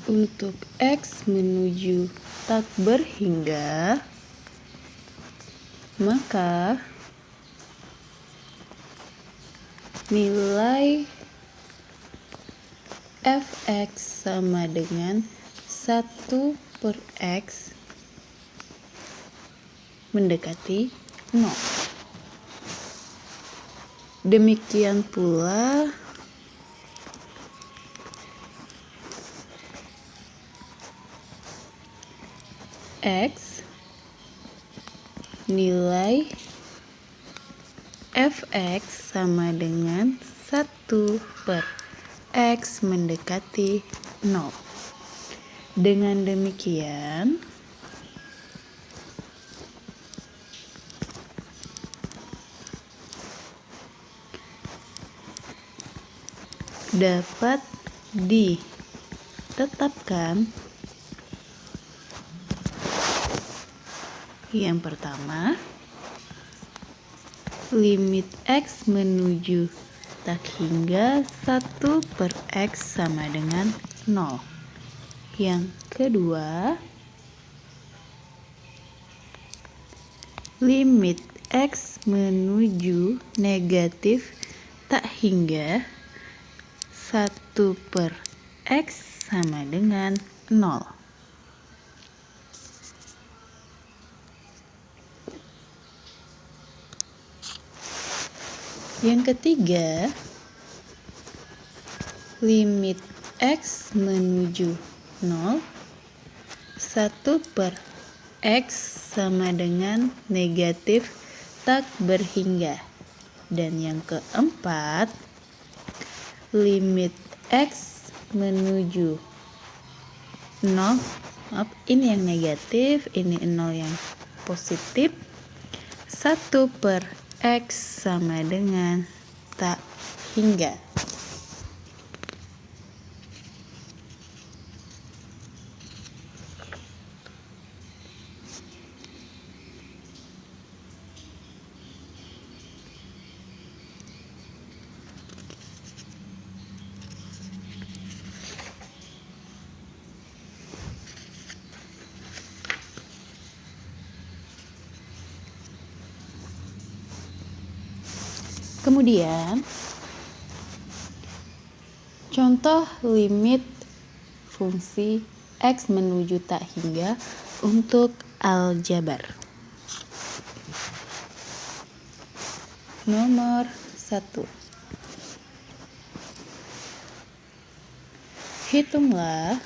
Untuk X menuju tak berhingga, maka nilai fx sama dengan 1/x mendekati 0. Demikian pula X nilai fx sama dengan 1/x mendekati 0. Dengan demikian dapat ditetapkan yang pertama, limit X menuju tak hingga 1/x sama dengan 0. Yang kedua, limit X menuju negatif tak hingga 1/x sama dengan 0. Yang ketiga, limit X menuju 0, 1/x sama dengan negatif tak berhingga. Dan yang keempat, limit X menuju 0, ini yang negatif, ini 0 yang positif, 1/x sama dengan tak hingga. Kemudian, contoh limit fungsi X menuju tak hingga untuk aljabar. Nomor 1. Hitunglah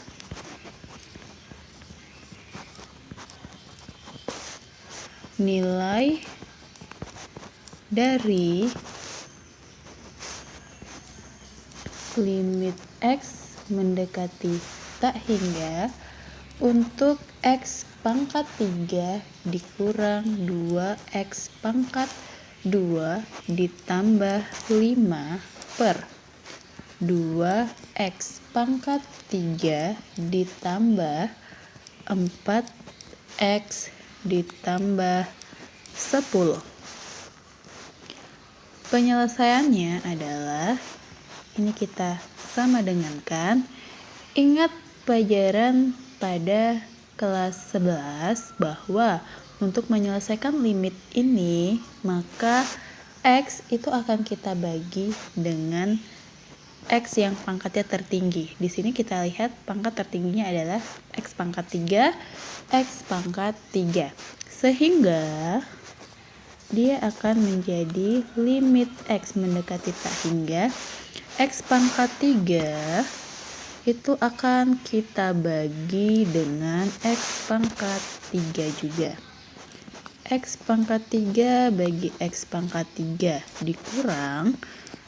nilai dari limit X mendekati tak hingga untuk X pangkat 3 dikurang 2X pangkat 2 ditambah 5 per 2X pangkat 3 ditambah 4X ditambah 10. Penyelesaiannya adalah ini kita sama dengankan. Ingat pelajaran pada kelas 11 bahwa untuk menyelesaikan limit ini maka X itu akan kita bagi dengan X yang pangkatnya tertinggi. Di sini kita lihat pangkat tertingginya adalah X pangkat 3, X pangkat 3. Sehingga dia akan menjadi limit X mendekati tak hingga X pangkat 3 itu akan kita bagi dengan X pangkat 3 juga. X pangkat 3 bagi X pangkat 3 dikurang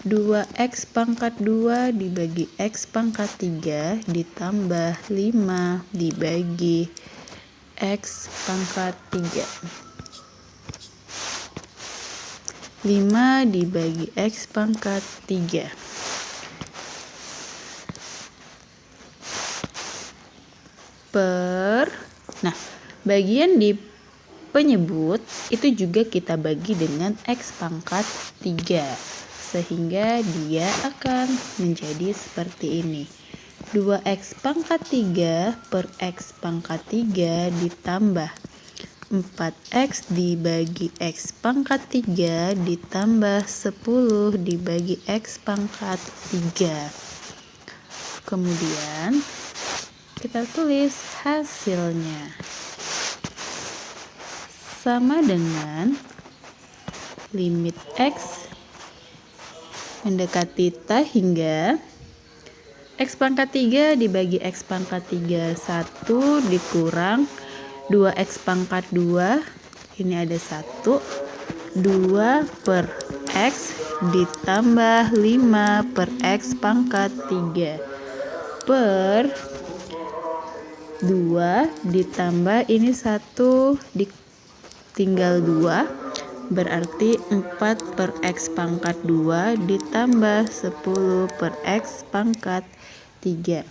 2X pangkat 2 dibagi X pangkat 3 ditambah 5 dibagi X pangkat 3. 5 dibagi X pangkat 3. Nah, bagian di penyebut itu juga kita bagi dengan X pangkat 3. Sehingga dia akan menjadi seperti ini. 2x pangkat 3 per x pangkat 3 ditambah 4x dibagi x pangkat 3 ditambah 10 dibagi x pangkat 3. Kemudian kita tulis hasilnya. Sama dengan limit x mendekati t hingga x pangkat 3 dibagi x pangkat 3, 1 dikurang 2x pangkat 2, ini ada 1, 2 per x ditambah 5 per x pangkat 3 per 2 ditambah ini 1 tinggal 2, berarti 4 per x pangkat 2 ditambah 10 per x pangkat 3.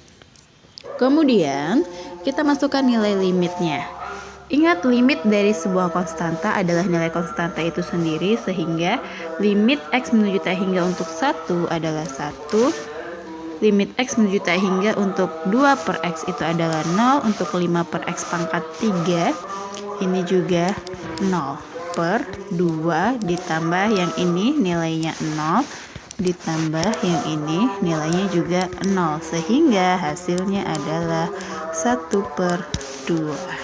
Kemudian kita masukkan nilai limitnya. Ingat, limit dari sebuah konstanta adalah nilai konstanta itu sendiri, sehingga limit x menuju t hingga untuk 1 adalah 1, limit x menuju t hingga untuk 2 per x itu adalah 0, untuk 5 per x pangkat 3 ini juga 0, per 2 ditambah yang ini nilainya 0, ditambah yang ini nilainya juga 0, sehingga hasilnya adalah 1/2.